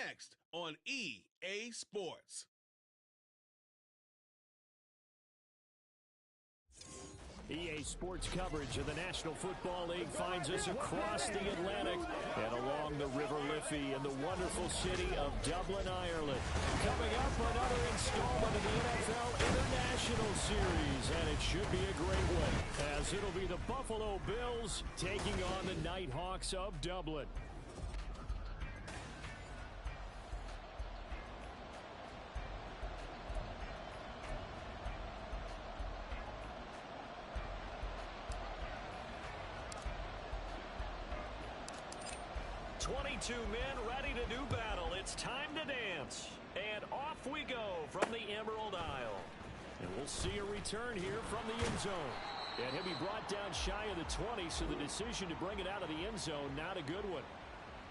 next on EA Sports. EA Sports coverage of the National Football League finds us across the Atlantic and along the River Liffey in the wonderful city of Dublin, Ireland. Coming up, another installment of the NFL International Series, and it should be a great one, as it'll be the Buffalo Bills taking on the Nighthawks of Dublin. Two men ready to do battle. It's time to dance. And off we go from the Emerald Isle. And we'll see a return here from the end zone. And he'll be brought down shy of the 20, so the decision to bring it out of the end zone, not a good one.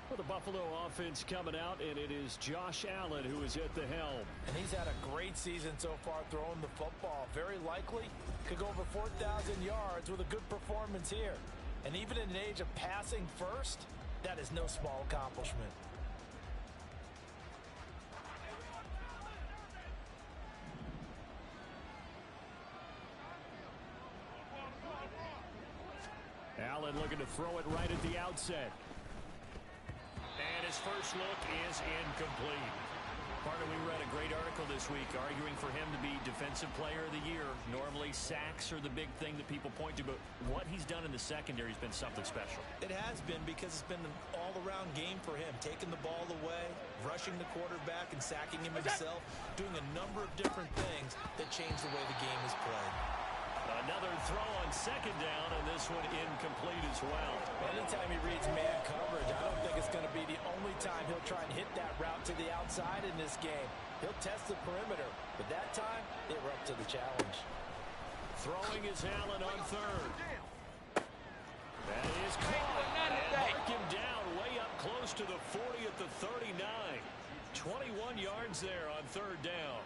Well, the Buffalo offense coming out, and it is Josh Allen who is at the helm. And he's had a great season so far throwing the football. Very likely could go over 4,000 yards with a good performance here. And even in an age of passing first, that is no small accomplishment. Allen looking to throw it right at the outset. And his first look is incomplete. Partner, we read a great article this week arguing for him to be Defensive Player of the Year. Normally, sacks are the big thing that people point to, but what he's done in the secondary has been something special. It has been, because it's been an all-around game for him, taking the ball away, rushing the quarterback, and sacking him himself, doing a number of different things that change the way the game is played. Another throw on second down, and this one incomplete as well. Anytime he reads man coverage, I don't think it's going to be the only time he'll try and hit that route to the outside in this game. He'll test the perimeter, but that time, they were up to the challenge. Throwing is Allen on third. That is caught. And mark him down way up close to the 40 at the 39. 21 yards there on third down.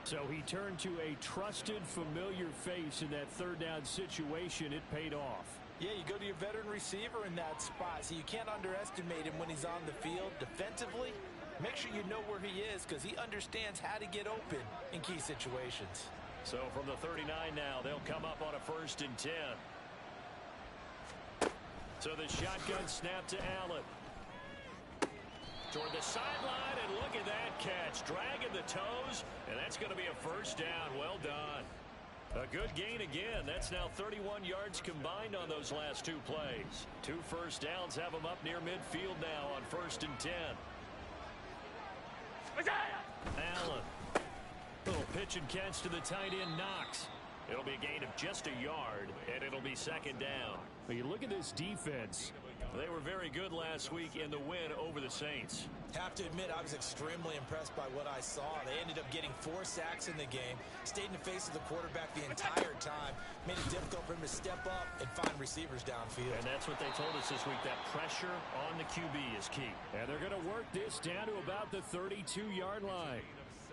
So he turned to a trusted, familiar face in that third down situation. It paid off. Yeah, you go to your veteran receiver in that spot, so you can't underestimate him when he's on the field. Defensively, make sure you know where he is, because he understands how to get open in key situations. So from the 39 now, they'll come up on a 1st and 10. So the shotgun snap to Allen. Toward the sideline, and look at that catch. Dragging the toes, and that's going to be a first down. Well done. A good gain again. That's now 31 yards combined on those last two plays. 2 first downs have them up near midfield now on 1st and 10. Allen. Little pitch and catch to the tight end, Knox. It'll be a gain of just a yard, and it'll be second down. But you look at this defense. They were very good last week in the win over the Saints. Have to admit, I was extremely impressed by what I saw. They ended up getting 4 sacks in the game, stayed in the face of the quarterback the entire time, made it difficult for him to step up and find receivers downfield. And that's what they told us this week, that pressure on the QB is key. And they're going to work this down to about the 32-yard line.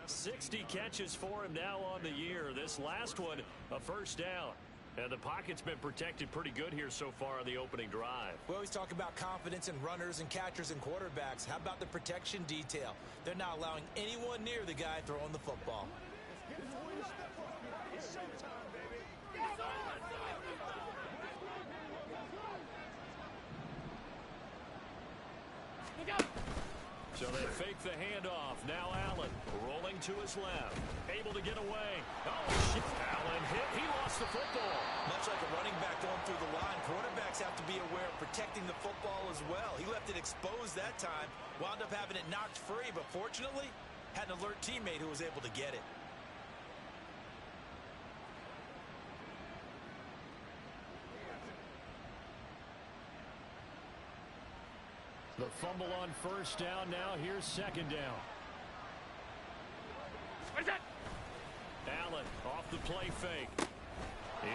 60 catches for him now on the year. This last one, a first down. And the pocket's been protected pretty good here so far on the opening drive. We always talk about confidence in runners and catchers and quarterbacks. How about the protection detail? They're not allowing anyone near the guy throwing the football. It's showtime, baby. Look out! So they fake the handoff. Now Allen rolling to his left. Able to get away. Oh, shit. Allen hit. He lost the football. Much like a running back going through the line, quarterbacks have to be aware of protecting the football as well. He left it exposed that time. Wound up having it knocked free, but fortunately, had an alert teammate who was able to get it. The fumble on first down. Now here's second down. Where's that? Allen off the play fake.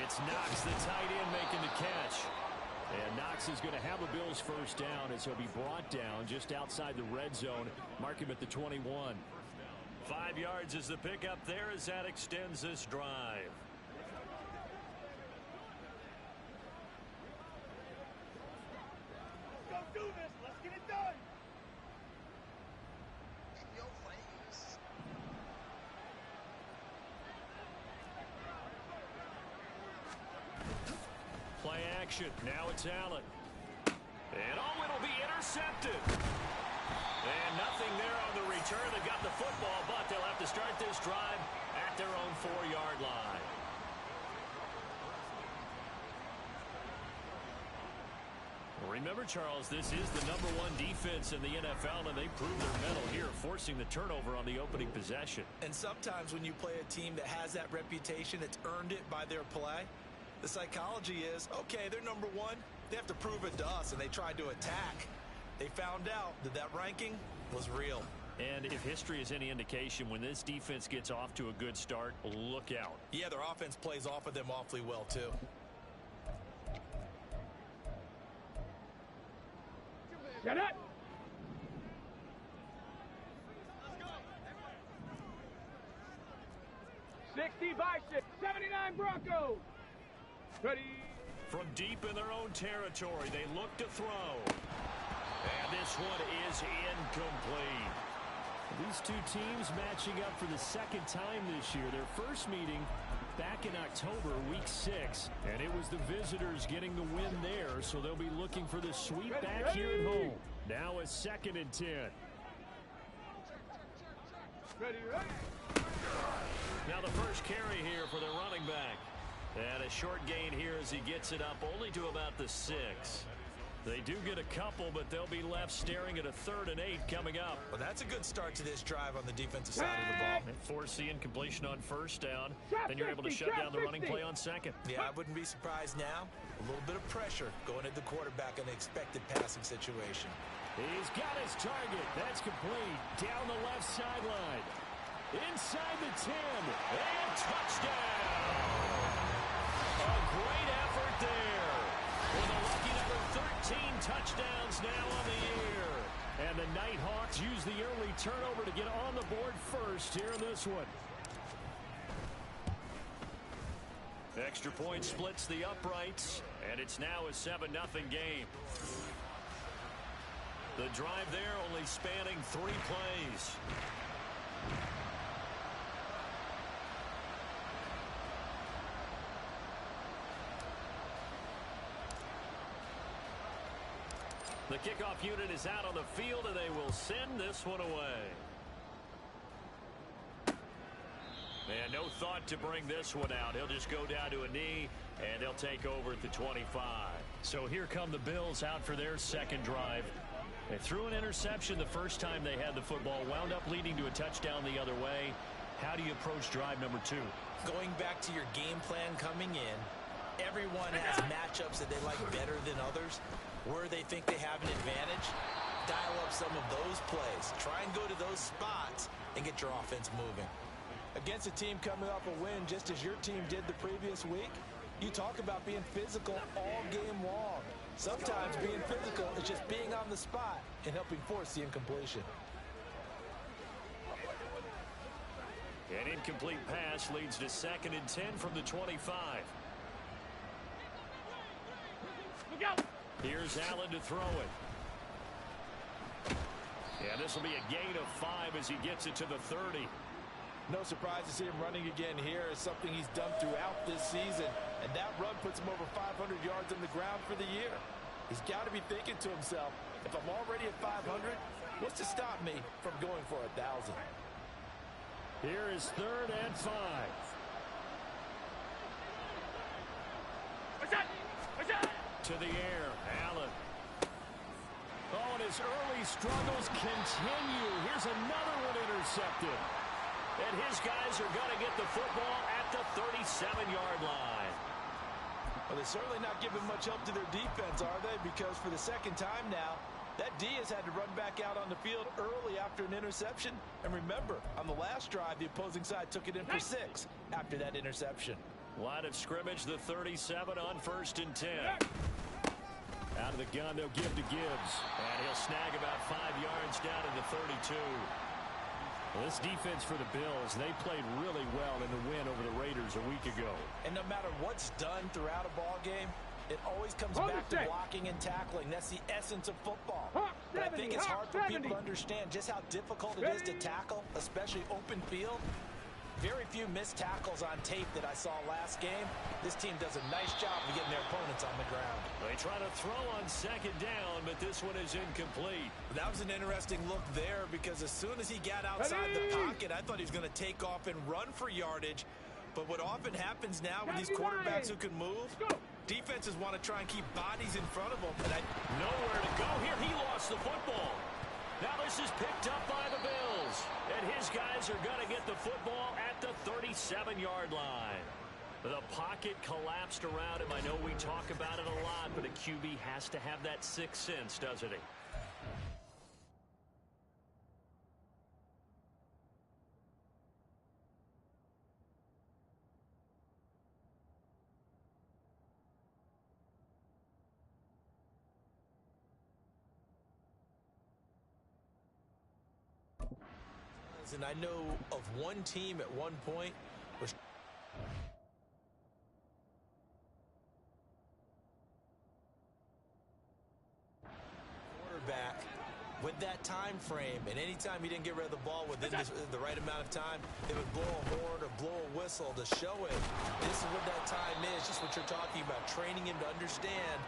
It's Knox, the tight end, making the catch. And Knox is going to have a Bills first down as he'll be brought down just outside the red zone. Mark him at the 21. 5 yards is the pickup there as that extends this drive. Let's go do this. Let's get it done. action. Now it's Allen. And it'll be intercepted. And nothing there on the return. They got the football, but they'll have to start this drive at their own 4-yard line. Remember, Charles, this is the #1 defense in the NFL, and they prove their mettle here, forcing the turnover on the opening possession. And sometimes when you play a team that has that reputation, it's earned it by their play. The psychology is, okay, they're #1. They have to prove it to us, and they tried to attack. They found out that that ranking was real. And if history is any indication, when this defense gets off to a good start, look out. Yeah, their offense plays off of them awfully well, too. Shut up! 60 Bison, 79 Broncos. Ready? From deep in their own territory, they look to throw. And this one is incomplete. These two teams matching up for the second time this year. Their first meeting back in October, week 6. And it was the visitors getting the win there, so they'll be looking for the sweep back here at home. Now a 2nd and 10. Ready, ready. Now the first carry here for the running back. And a short gain here as he gets it up only to about the 6. They do get a couple, but they'll be left staring at a 3rd and 8 coming up. Well, that's a good start to this drive on the defensive side of the ball. And force the incompletion on 1st down. Then you're able to shut down the running play on 2nd. Yeah, I wouldn't be surprised now. A little bit of pressure going at the quarterback in an expected passing situation. He's got his target. That's complete. Down the left sideline. Inside the 10. And touchdown. A great effort there. With a lucky number 13 touchdowns now on the year. And the Nighthawks use the early turnover to get on the board first here in this one. Extra point splits the uprights, and it's now a 7-0 game. The drive there only spanning 3 plays. The kickoff unit is out on the field, and they will send this one away. And no thought to bring this one out. He'll just go down to a knee, and they'll take over at the 25. So here come the Bills out for their 2nd drive. They threw an interception the first time they had the football, wound up leading to a touchdown the other way. How do you approach drive number 2? Going back to your game plan coming in, everyone has matchups that they like better than others. Where they think they have an advantage, dial up some of those plays. Try and go to those spots and get your offense moving. Against a team coming off a win just as your team did the previous week, you talk about being physical all game long. Sometimes being physical is just being on the spot and helping force the incompletion. An incomplete pass leads to 2nd and 10 from the 25. Look out! Here's Allen to throw it. And this will be a gain of 5 as he gets it to the 30. No surprise to see him running again here. Is something he's done throughout this season. And that run puts him over 500 yards on the ground for the year. He's got to be thinking to himself, if I'm already at 500, what's to stop me from going for 1,000? Here is 3rd and 5. What's that? What's that? To the air, Allen. Oh, and his early struggles continue. Here's another one intercepted. And his guys are going to get the football at the 37-yard line. Well, they're certainly not giving much help to their defense, are they? Because for the 2nd time now, that D has had to run back out on the field early after an interception. And remember, on the last drive, the opposing side took it in for 6 after that interception. Line of scrimmage, the 37 on 1st and 10. Out of the gun, they'll give to Gibbs. And he'll snag about 5 yards down to the 32. Well, this defense for the Bills, they played really well in the win over the Raiders a week ago. And no matter what's done throughout a ball game, it always comes back to blocking and tackling. That's the essence of football. But I think it's hard for people to understand just how difficult it is to tackle, especially open field. Very few missed tackles on tape that I saw last game. This team does a nice job of getting their opponents on the ground. They try to throw on second down, but this one is incomplete. That was an interesting look there because as soon as he got outside the pocket, I thought he was going to take off and run for yardage. But what often happens now with these quarterbacks who can move, defenses want to try and keep bodies in front of them. And nowhere to go here. He lost the football. Now this is picked up by the Bills. And his guys are going to get the football at the 37-yard line. The pocket collapsed around him. I know we talk about it a lot, but a QB has to have that sixth sense, doesn't he? And I know of one team at one point was quarterback with that time frame, and anytime he didn't get rid of the ball within the right amount of time, they would blow a horn or blow a whistle to show him this is what that time is, just what you're talking about, training him to understand.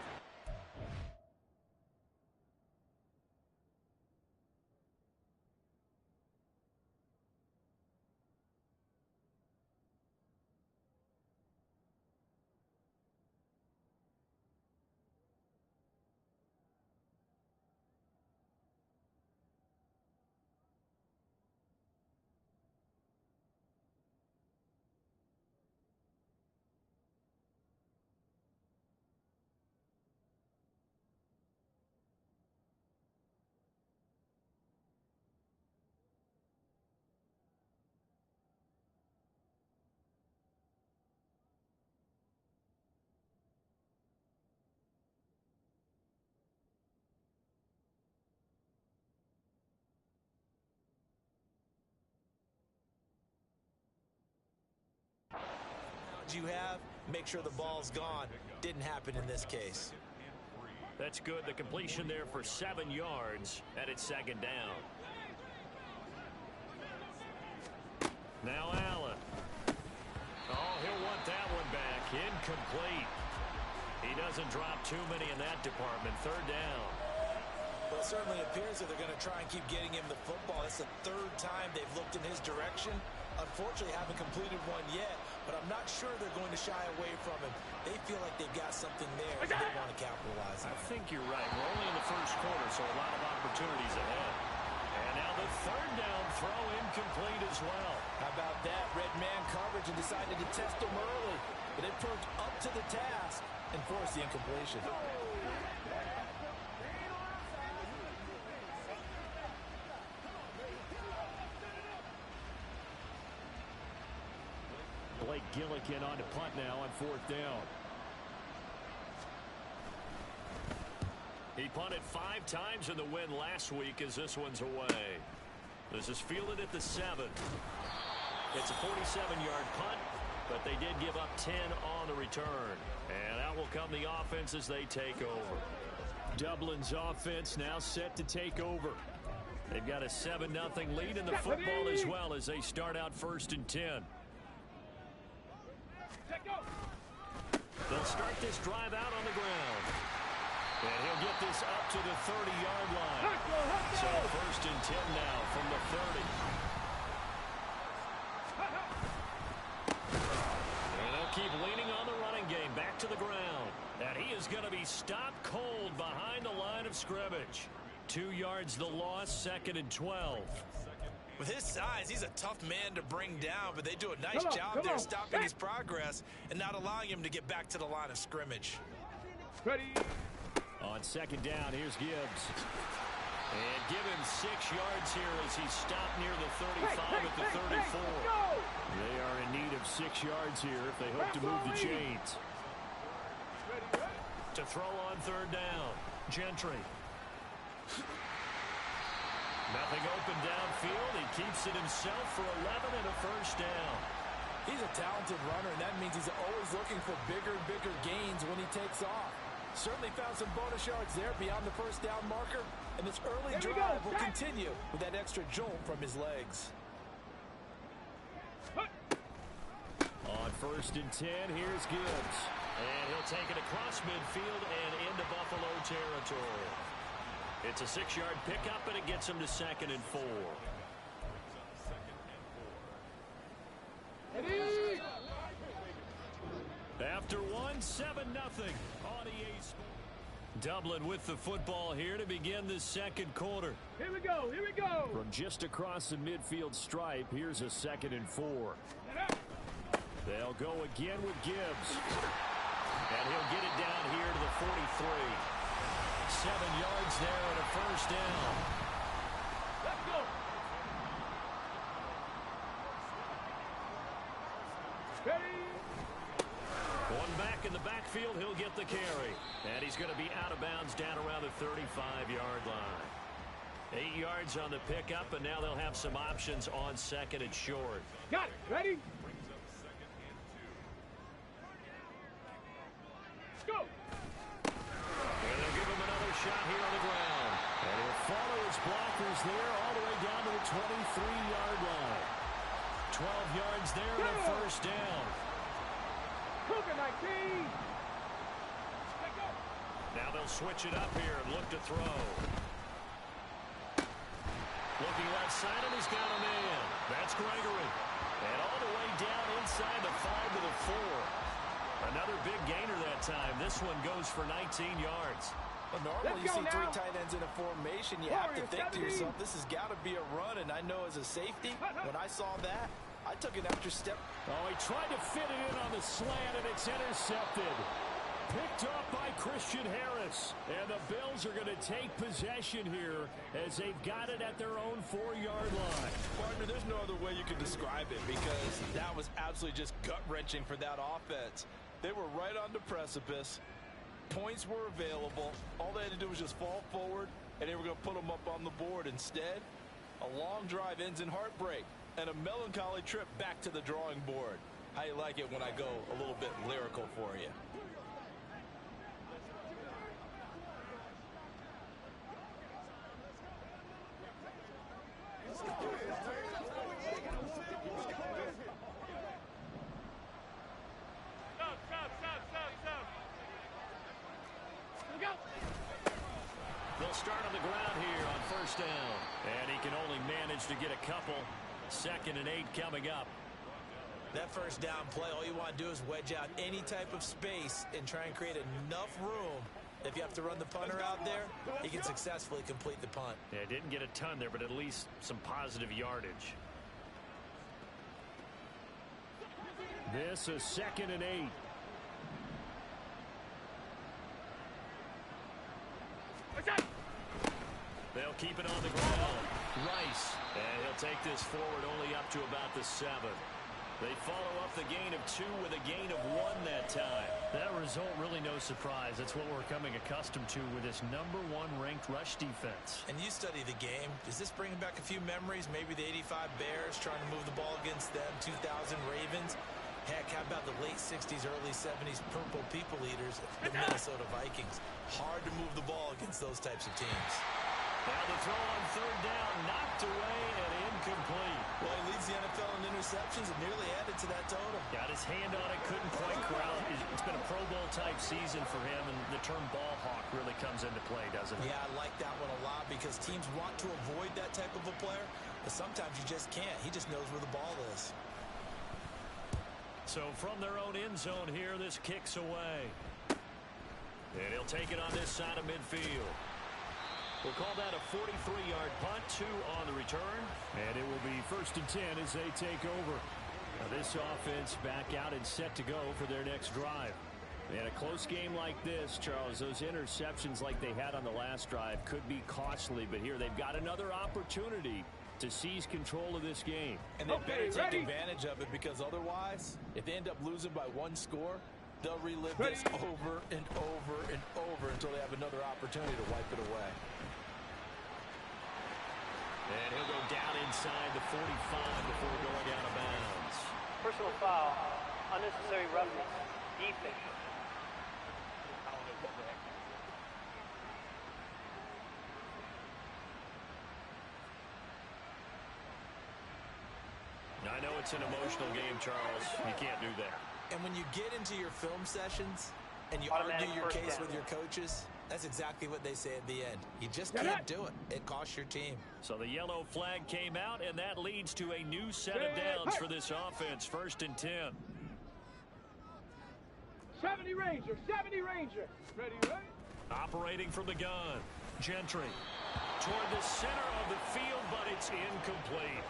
You have, make sure the ball's gone. Didn't happen in this case. That's good. The completion there for 7 yards, and it's second down. Now Allen. Oh, he'll want that one back. Incomplete. He doesn't drop too many in that department. Third down. Well, it certainly appears that they're going to try and keep getting him the football. It's the third time they've looked in his direction. Unfortunately, haven't completed one yet, but I'm not sure they're going to shy away from him. They feel like they've got something there and they want to capitalize on. I think you're right. We're only in the first quarter, so a lot of opportunities ahead. And now the third down throw incomplete as well. How about that? Red man coverage and decided to test him early, but it proved up to the task and forced the incompletion. Blake Gillikin on to punt now on fourth down. He punted 5 times in the win last week as this one's away. This is fielded at the 7. It's a 47-yard punt, but they did give up 10 on the return. And out will come the offense as they take over. Dublin's offense now set to take over. They've got a 7-0 lead in the football as well as they start out first and 10. They'll start this drive out on the ground. And he'll get this up to the 30-yard line. So first and 10 now from the 30. And they'll keep leaning on the running game back to the ground. And he is going to be stopped cold behind the line of scrimmage. 2 yards the loss, second and 12. With his size, he's a tough man to bring down, but they do a nice job there stopping his progress and not allowing him to get back to the line of scrimmage. Ready. On second down, here's Gibbs. And give him 6 yards here as he stopped near the 35 at the 34. They are in need of 6 yards here if they hope to move the chains. To throw on third down, Gentry. Nothing open downfield. He keeps it himself for 11 and a first down. He's a talented runner, and that means he's always looking for bigger and bigger gains when he takes off. Certainly found some bonus yards there beyond the first down marker, and this early drive will continue with that extra jolt from his legs. On 1st and 10, here's Gibbs. And he'll take it across midfield and into Buffalo territory. It's a 6-yard pickup, and it gets him to 2nd and 4. After 7-0 on EA Sports. Dublin with the football here to begin the 2nd quarter. Here we go, here we go. From just across the midfield stripe, here's a 2nd and 4. They'll go again with Gibbs. And he'll get it down here to the 43. 7 yards there and a 1st down. Let's go. Ready. One back in the backfield, he'll get the carry. And he's going to be out of bounds down around the 35-yard line. 8 yards on the pickup, and now they'll have some options on 2nd and short. Got it. Ready? Go. And they'll give him another shot here on the ground. And he'll follow his blockers there all the way down to the 23-yard line. 12 yards there and a 1st down. Cougar 19. Now they'll switch it up here and look to throw. Looking left side, and he's got a man. That's Gregory. And all the way down inside the 5 to the 4. Another big gainer that time. This one goes for 19 yards. Well, normally you see now. 3 tight ends in a formation. You have to think to yourself, this has got to be a run. And I know as a safety, when I saw that, I took an extra step. Oh, he tried to fit it in on the slant, and it's intercepted. Picked up by Christian Harris. And the Bills are going to take possession here as they've got it at their own 4-yard line. Partner, there's no other way you can describe it because that was absolutely just gut-wrenching for that offense. They were right on the precipice. Points were available. All they had to do was just fall forward, and they were going to put them up on the board. Instead, a long drive ends in heartbreak and a melancholy trip back to the drawing board. How you like it when I go a little bit lyrical for you? They'll start on the ground here on 1st down. And he can only manage to get a couple. 2nd and 8 coming up. That 1st down play, all you want to do is wedge out any type of space and try and create enough room. If you have to run the punter out there, he can successfully complete the punt. Yeah, didn't get a ton there, but at least some positive yardage. This is 2nd and 8. They'll keep it on the ground. Rice. And he'll take this forward only up to about the 7. They follow up the gain of 2 with a gain of 1 that time. That result, really no surprise. That's what we're coming accustomed to with this #1 ranked rush defense. And you study the game. Does this bring back a few memories? Maybe the 85 Bears trying to move the ball against them, 2000 Ravens. Heck, how about the late 60s, early 70s Purple People Eaters, the Minnesota Vikings? Hard to move the ball against those types of teams. Now the throw on 3rd down, knocked away and incomplete. Well, he leads the NFL in interceptions and nearly added to that total. Got his hand on it, couldn't quite corral it. It's been a Pro Bowl type season for him, and the term ball hawk really comes into play, doesn't it? Yeah, I like that one a lot because teams want to avoid that type of a player, but sometimes you just can't. He just knows where the ball is. So from their own end zone here, this kicks away. And he'll take it on this side of midfield. We'll call that a 43-yard punt, 2 on the return. And it will be 1st and 10 as they take over. Now this offense back out and set to go for their next drive. In a close game like this, Charles, those interceptions like they had on the last drive could be costly. But here they've got another opportunity to seize control of this game. And they better take advantage of it because otherwise, if they end up losing by 1 score, they'll relive this over and over and over until they have another opportunity to wipe it away. And he'll go down inside the 45 before going out of bounds. Personal foul, unnecessary roughness, defense. I know it's an emotional game, Charles. You can't do that. And when you get into your film sessions and you Automatic argue your first case down. with your coaches, that's exactly what they say at the end. You just can't do it. It costs your team. So the yellow flag came out, and that leads to a new set of downs for this offense. 1st and 10. 70 Ranger, 70 Ranger. Ready, ready? Operating from the gun. Gentry toward the center of the field, but it's incomplete.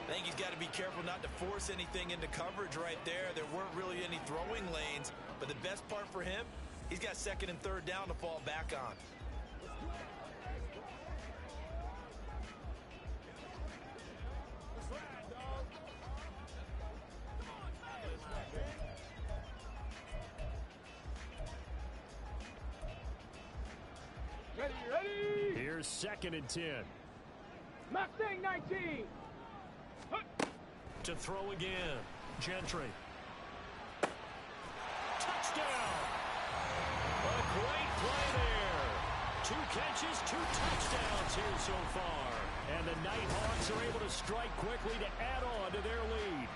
I think he's got to be careful not to force anything into coverage right there. There weren't really any throwing lanes, but the best part for him, he's got 2nd and 3rd down to fall back on. Ready, ready? Here's 2nd and 10. Mustang 19. To throw again. Gentry. Touchdown! A great play there. 2 catches, 2 touchdowns here so far. And the Nighthawks are able to strike quickly to add on to their lead.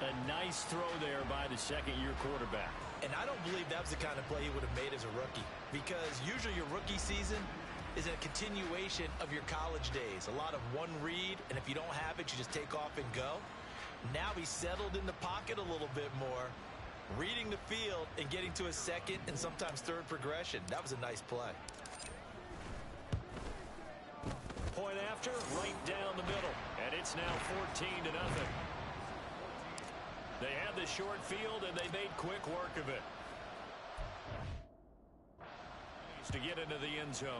A nice throw there by the 2nd-year quarterback. And I don't believe that was the kind of play he would have made as a rookie, because usually your rookie season is a continuation of your college days. A lot of one read, and if you don't have it, you just take off and go. Now he's settled in the pocket a little bit more, reading the field and getting to a 2nd and sometimes 3rd progression. That was a nice play. Point after, right down the middle. And it's now 14-0. They had the short field, and they made quick work of it. To get into the end zone.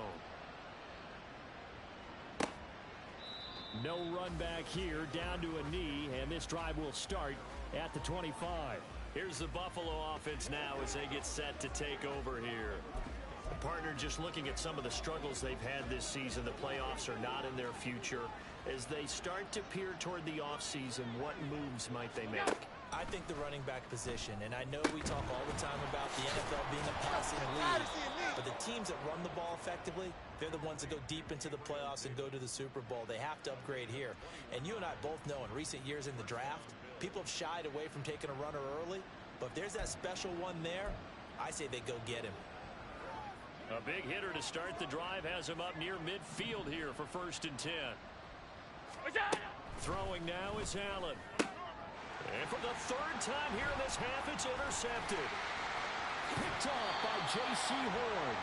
No run back here, down to a knee, and this drive will start at the 25. Here's the Buffalo offense now as they get set to take over here. The partner, just looking at some of the struggles they've had this season, the playoffs are not in their future. As they start to peer toward the offseason, what moves might they make? I think the running back position, and I know we talk all the time about the NFL being a passing league, but the teams that run the ball effectively, they're the ones that go deep into the playoffs and go to the Super Bowl. They have to upgrade here. And you and I both know in recent years in the draft, people have shied away from taking a runner early, but if there's that special one there, I say they go get him. A big hitter to start the drive has him up near midfield here for 1st and 10. Throwing now is Allen. And for the 3rd time here in this half, it's intercepted. Picked off by J.C. Horn.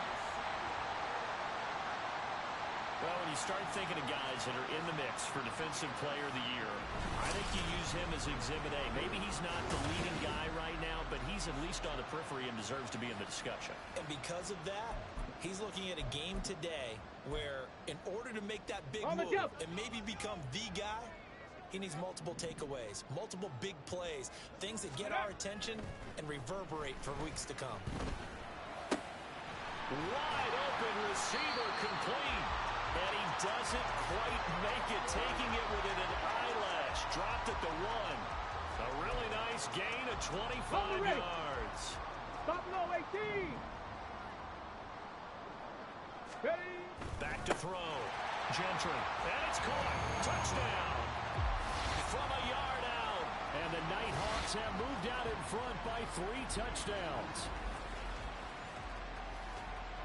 Well, when you start thinking of guys that are in the mix for Defensive Player of the Year, I think you use him as Exhibit A. Maybe he's not the leading guy right now, but he's at least on the periphery and deserves to be in the discussion. And because of that, he's looking at a game today where in order to make that big move and maybe become the guy, he needs multiple takeaways, multiple big plays, things that get our attention and reverberate for weeks to come. Wide open receiver complete. And he doesn't quite make it, taking it within an eyelash. Dropped at the 1. A really nice gain of 25 yards. Buffalo 18. Ready. Back to throw. Gentry. And it's caught. Touchdown. From a yard out. And the Nighthawks have moved out in front by 3 touchdowns.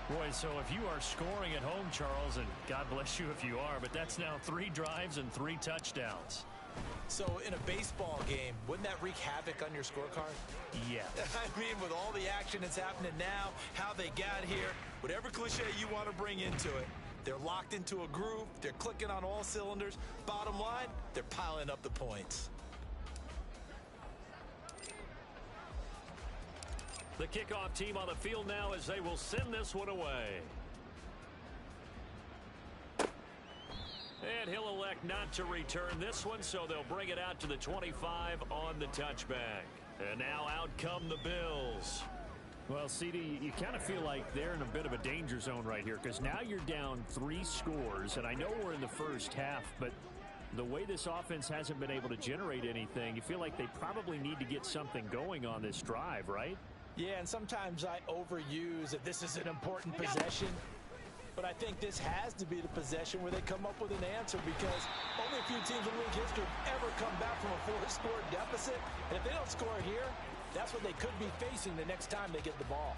Boy, so if you are scoring at home, Charles, and God bless you if you are, but that's now 3 drives and 3 touchdowns. So in a baseball game, wouldn't that wreak havoc on your scorecard? Yeah. I mean, with all the action that's happening now, how they got here, whatever cliche you want to bring into it, they're locked into a groove, they're clicking on all cylinders. Bottom line, they're piling up the points. The kickoff team on the field now as they will send this one away. And he'll elect not to return this one, so they'll bring it out to the 25 on the touchback. And now out come the Bills. Well, CD, you kind of feel like they're in a bit of a danger zone right here, because now you're down 3 scores, and I know we're in the first half, but the way this offense hasn't been able to generate anything, you feel like they probably need to get something going on this drive, right? Yeah, and sometimes I overuse that this is an important possession. But I think this has to be the possession where they come up with an answer, because only a few teams in league history have ever come back from a 4-score deficit. And if they don't score here, that's what they could be facing the next time they get the ball.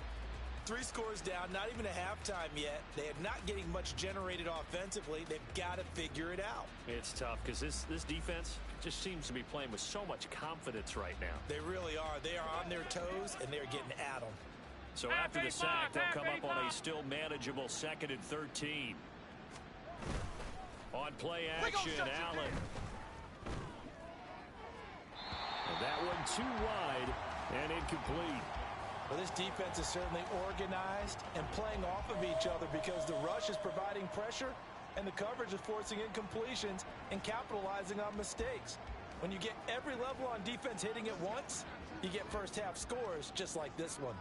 3 scores down, not even a halftime yet. They are not getting much generated offensively. They've got to figure it out. It's tough because this defense just seems to be playing with so much confidence right now. They really are. They are on their toes, and they're getting at them. So after the sack, they'll come up on a still manageable 2nd and 13. On play action, Allen. And that one too wide and incomplete. Well, this defense is certainly organized and playing off of each other, because the rush is providing pressure and the coverage is forcing incompletions and capitalizing on mistakes. When you get every level on defense hitting at once, you get first half scores just like this one.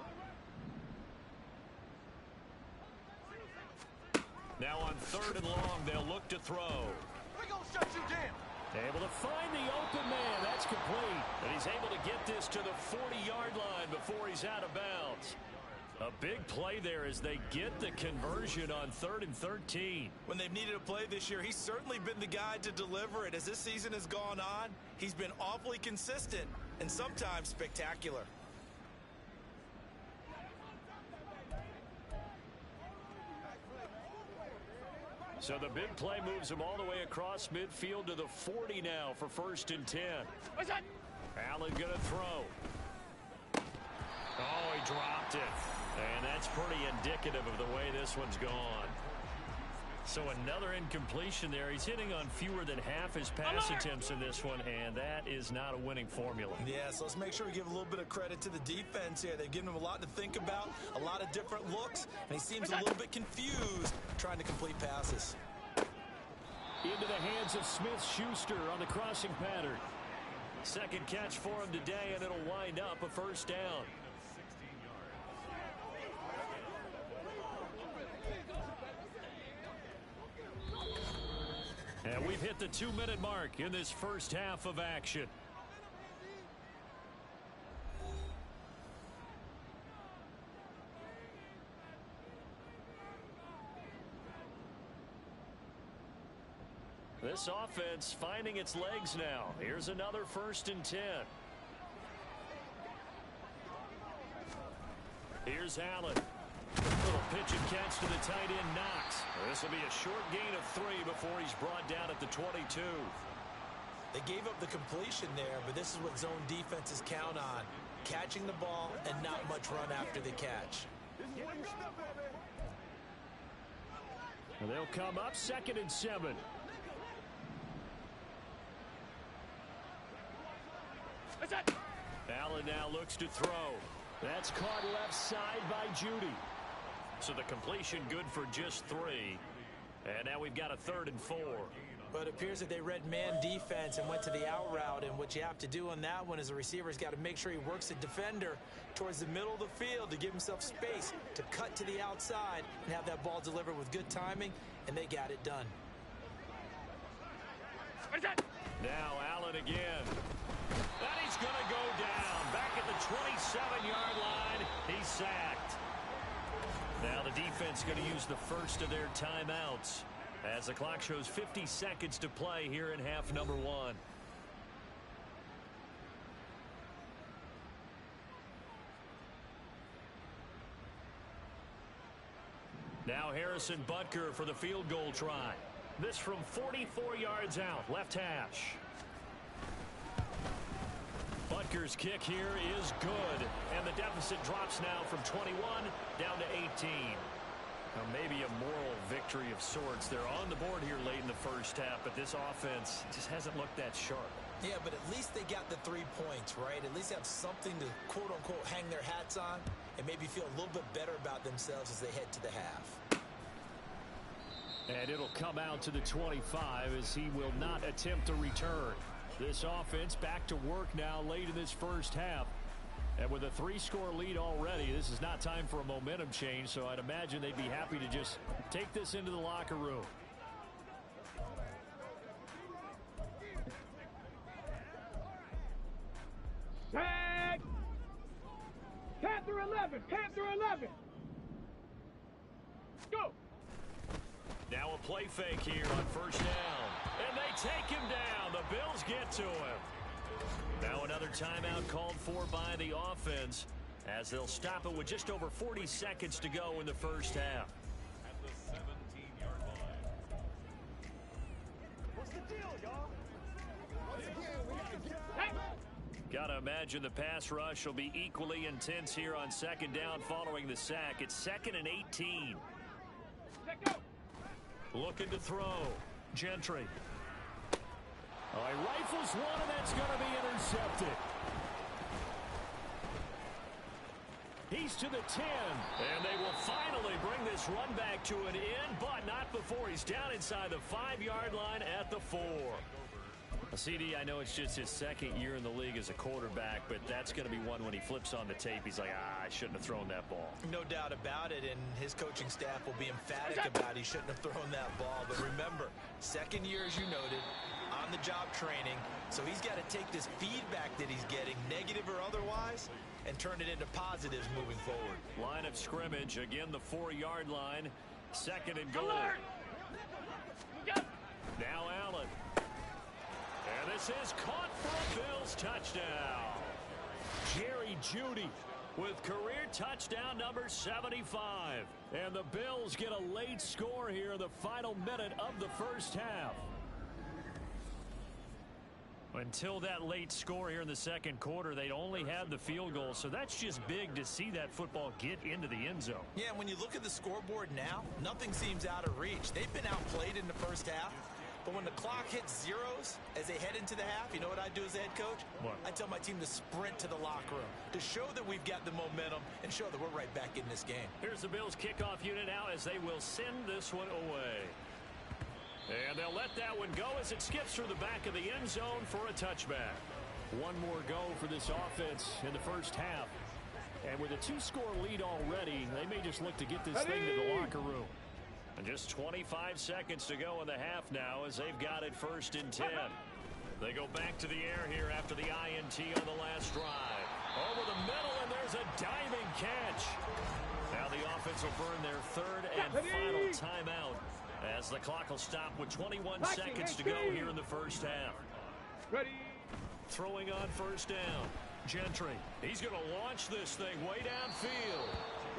Now on 3rd and long, they'll look to throw. We're going to shut you down. Able to find the open man. That's complete. And he's able to get this to the 40-yard line before he's out of bounds. A big play there as they get the conversion on 3rd and 13. When they've needed a play this year, he's certainly been the guy to deliver it. As this season has gone on, he's been awfully consistent and sometimes spectacular. So the big play moves him all the way across midfield to the 40 now for 1st and 10. What's that? Allen going to throw. Oh, he dropped it. And that's pretty indicative of the way this one's gone. So another incompletion there. He's hitting on fewer than half his pass attempts in this one, and that is not a winning formula. Yeah, so let's make sure we give a little bit of credit to the defense here. They've given him a lot to think about, a lot of different looks, and he seems a little bit confused trying to complete passes. Into the hands of Smith-Schuster on the crossing pattern. 2nd catch for him today, and it'll wind up a 1st down. And we've hit the 2-minute mark in this first half of action. This offense finding its legs now. Here's another 1st and 10. Here's Allen. Little pitch and catch to the tight end, Knox. This will be a short gain of 3 before he's brought down at the 22. They gave up the completion there, but this is what zone defenses count on. Catching the ball and not much run after the catch. And they'll come up 2nd and 7. What's that? Allen now looks to throw. That's caught left side by Judy. So the completion good for just 3. And now we've got a 3rd and 4. But it appears that they read man defense and went to the out route. And what you have to do on that one is the receiver's got to make sure he works the defender towards the middle of the field to give himself space to cut to the outside and have that ball delivered with good timing. And they got it done. What's that? Now Allen again. And he's going to go down. Back at the 27-yard line. He's sacked. Now the defense going to use the first of their timeouts as the clock shows 50 seconds to play here in half number 1. Now Harrison Butker for the field goal try. This from 44 yards out, left hash. Butker's kick here is good, and the deficit drops now from 21 down to 18. Now maybe a moral victory of sorts. They're on the board here late in the first half, but this offense just hasn't looked that sharp. Yeah, but at least they got the 3 points, right? At least have something to, quote-unquote, hang their hats on and maybe feel a little bit better about themselves as they head to the half. And it'll come out to the 25 as he will not attempt to return. This offense back to work now late in this first half. And with a 3-score lead already, this is not time for a momentum change, so I'd imagine they'd be happy to just take this into the locker room. Tag! Panther 11! Panther 11! Go! Now a play fake here on first down. And they take him down. The Bills get to him. Now another timeout called for by the offense as they'll stop it with just over 40 seconds to go in the first half. At the 17-yard line. What's the deal, y'all? Once again, we gotta get... Gotta imagine the pass rush will be equally intense here on second down following the sack. It's 2nd and 18. Let go. Looking to throw. Gentry. Oh, he rifles one, and that's going to be intercepted. He's to the 10. And they will finally bring this run back to an end, but not before he's down inside the 5-yard line at the 4. CD, I know it's just his second year in the league as a quarterback, but that's going to be one when he flips on the tape. He's like, I shouldn't have thrown that ball. No doubt about it, and his coaching staff will be emphatic about he shouldn't have thrown that ball. But remember, second year, as you noted, on-the-job training, so he's got to take this feedback that he's getting, negative or otherwise, and turn it into positives moving forward. Line of scrimmage, again the 4-yard line, 2nd and goal. Now Allen. And this is caught for a Bills touchdown. Jerry Jeudy with career touchdown number 75. And the Bills get a late score here in the final minute of the first half. Until that late score here in the second quarter, they'd only had the field goal, so that's just big to see that football get into the end zone. Yeah, and when you look at the scoreboard now, nothing seems out of reach. They've been outplayed in the first half. But when the clock hits zeros as they head into the half, you know what I do as a head coach? What? I tell my team to sprint to the locker room to show that we've got the momentum and show that we're right back in this game. Here's the Bills kickoff unit now as they will send this one away. And they'll let that one go as it skips through the back of the end zone for a touchback. One more go for this offense in the first half. And with a 2-score lead already, they may just look to get this thing to the locker room. And just 25 seconds to go in the half now as they've got it 1st and 10. They go back to the air here after the INT on the last drive. Over the middle, and there's a diving catch. Now the offense will burn their 3rd and final timeout as the clock will stop with 21 seconds to go here in the first half. Ready. Throwing on 1st down. Gentry. He's going to launch this thing way downfield.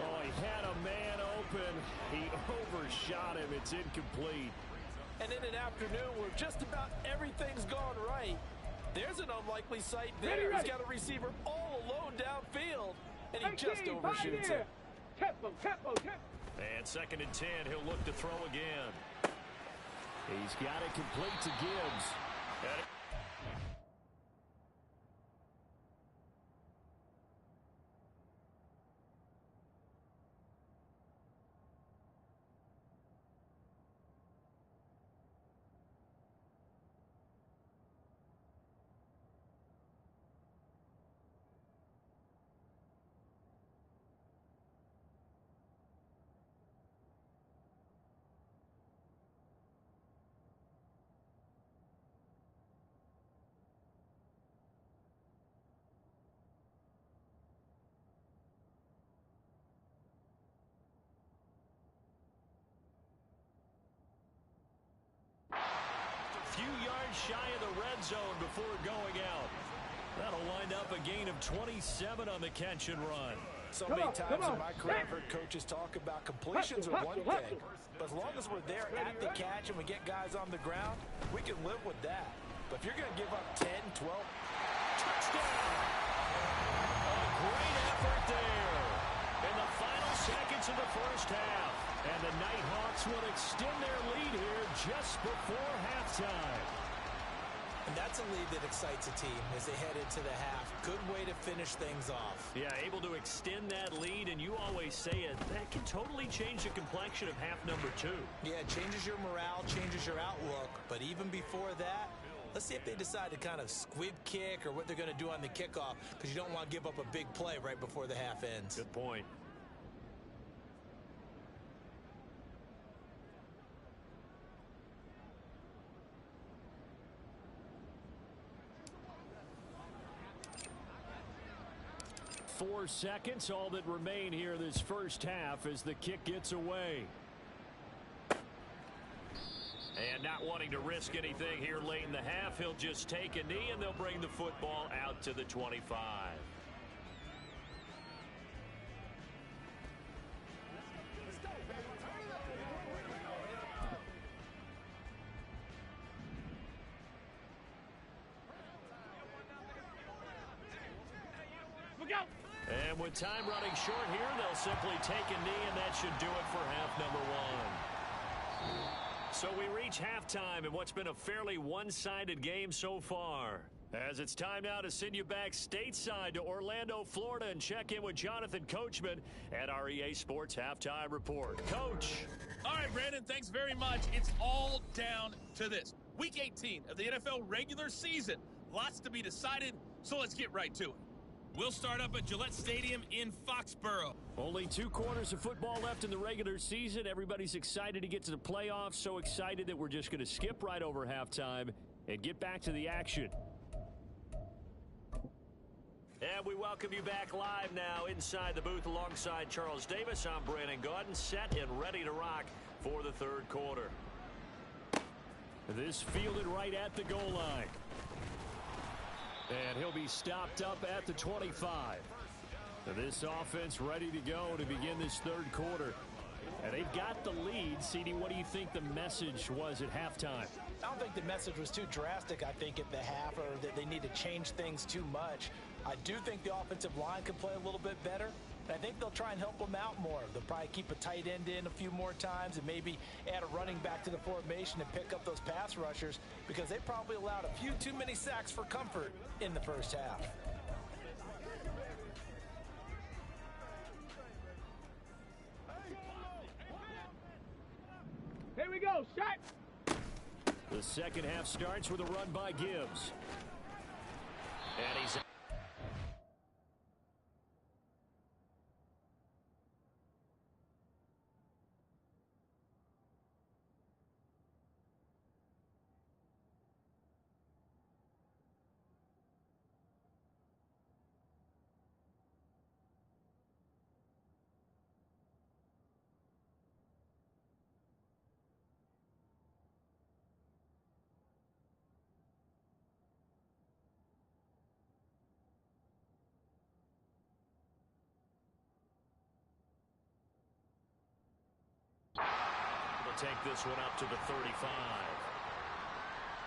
Oh, he had a man open. He overshot him. It's incomplete. And in an afternoon where just about everything's gone right, there's an unlikely sight there. He's got a receiver all alone downfield, and he just overshoots it. Tempo. And 2nd and 10, he'll look to throw again. He's got it complete to Gibbs. Few yards shy of the red zone before going out. That'll wind up a gain of 27 on the catch and run. So many times in my career, I've heard coaches talk about completions are one thing. But as long as we're there at the catch and we get guys on the ground, we can live with that. But if you're going to give up 10, 12, touchdown! A great effort there in the final seconds of the first half. And the Nighthawks will extend their lead here just before halftime. And that's a lead that excites a team as they head into the half. Good way to finish things off. Yeah, able to extend that lead, and you always say it, that can totally change the complexion of half number 2. Yeah, it changes your morale, changes your outlook. But even before that, let's see if they decide to kind of squib kick or what they're going to do on the kickoff, because you don't want to give up a big play right before the half ends. Good point. Four seconds, all that remain here this first half as the kick gets away. And not wanting to risk anything here late in the half, he'll just take a knee, and they'll bring the football out to the 25. And with time running short here, they'll simply take a knee, and that should do it for half number one. So we reach halftime in what's been a fairly one-sided game so far. As it's time now to send you back stateside to Orlando, Florida, and check in with Jonathan Coachman at our EA Sports Halftime Report. Coach. All right, Brandon, thanks very much. It's all down to this. Week 18 of the NFL regular season. Lots to be decided, so let's get right to it. We'll start up at Gillette Stadium in Foxborough. Only 2 quarters of football left in the regular season. Everybody's excited to get to the playoffs, so excited that we're just going to skip right over halftime and get back to the action. And we welcome you back live now inside the booth alongside Charles Davis. I'm Brandon Gaudin, set and ready to rock for the third quarter. This fielded right at the goal line. And he'll be stopped up at the 25. This offense ready to go to begin this third quarter. And they've got the lead. CD, what do you think the message was at halftime? I don't think the message was too drastic, I think, at the half, or that they need to change things too much. I do think the offensive line can play a little bit better. And I think they'll try and help them out more. They'll probably keep a tight end in a few more times and maybe add a running back to the formation and pick up those pass rushers, because they probably allowed a few too many sacks for comfort in the first half. Here we go, shot! The second half starts with a run by Gibbs. And he's... take this one up to the 35.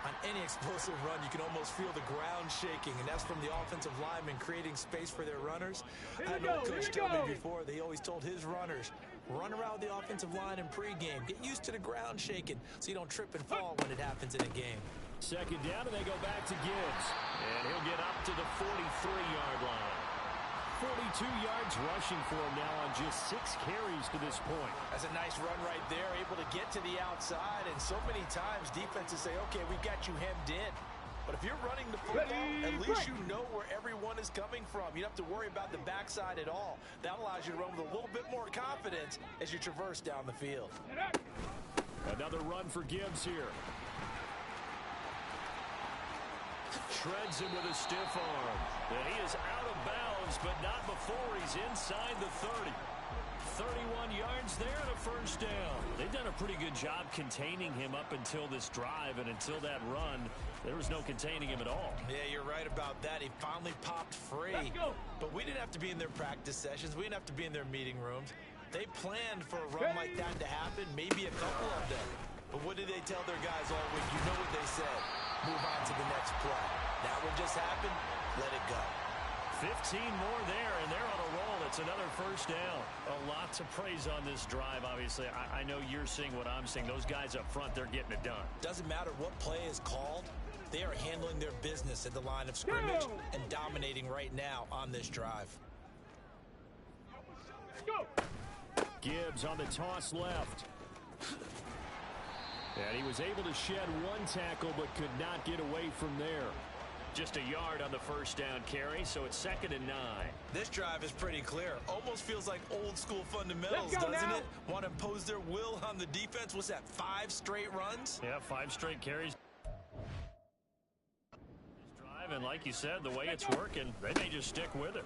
On any explosive run, you can almost feel the ground shaking, and that's from the offensive linemen creating space for their runners. I had an old coach tell me before, they always told his runners, run around the offensive line in pregame. Get used to the ground shaking so you don't trip and fall when it happens in a game. Second down, and they go back to Gibbs. And he'll get up to the 43-yard line. 42 yards rushing for him now on just 6 carries to this point. That's a nice run right there, able to get to the outside, and so many times defenses say, okay, we've got you hemmed in. But if you're running the football, at least you know where everyone is coming from. You don't have to worry about the backside at all. That allows you to run with a little bit more confidence as you traverse down the field. Another run for Gibbs here. Shreds him with a stiff arm. And he is out of bounds, but not before he's inside the 30. 31 yards there and a first down. They've done a pretty good job containing him up until this drive, and until that run, there was no containing him at all. Yeah, you're right about that. He finally popped free. But we didn't have to be in their practice sessions. We didn't have to be in their meeting rooms. They planned for a run like that to happen, maybe a couple of them. But what did they tell their guys all week? You know what they said. Move on to the next play. That one just happened. Let it go. 15 more there, and they're on a roll. It's another first down. A lot to praise on this drive, obviously. I know you're seeing what I'm seeing. Those guys up front, they're getting it done. Doesn't matter what play is called. They are handling their business at the line of scrimmage and dominating right now on this drive. Go! Gibbs on the toss left. And he was able to shed one tackle but could not get away from there. Just a yard on the first down carry, so it's 2nd and 9. This drive is pretty clear. Almost feels like old school fundamentals, doesn't it? Want to impose their will on the defense. What's that, 5 straight runs? Yeah, 5 straight carries. This drive, and like you said, the way it's working, they may just stick with it.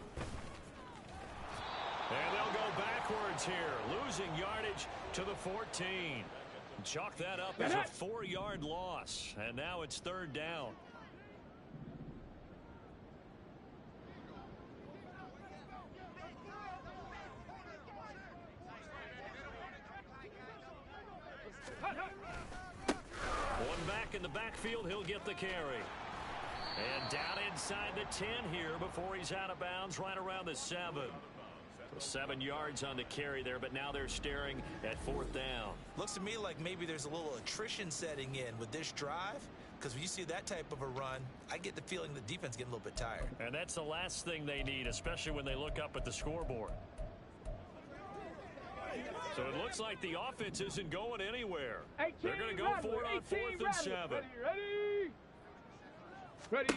And they'll go backwards here, losing yardage to the 14. Chalk that up as a 4-yard loss, and now it's 3rd down. One back in the backfield, he'll get the carry. And down inside the 10 here before he's out of bounds, right around the 7. 7 yards on the carry there, but now they're staring at 4th down. Looks to me like maybe there's a little attrition setting in with this drive, because when you see that type of a run, I get the feeling the defense getting a little bit tired. And that's the last thing they need, especially when they look up at the scoreboard. So it looks like the offense isn't going anywhere. They're going to go for it on 4th and 7. Ready.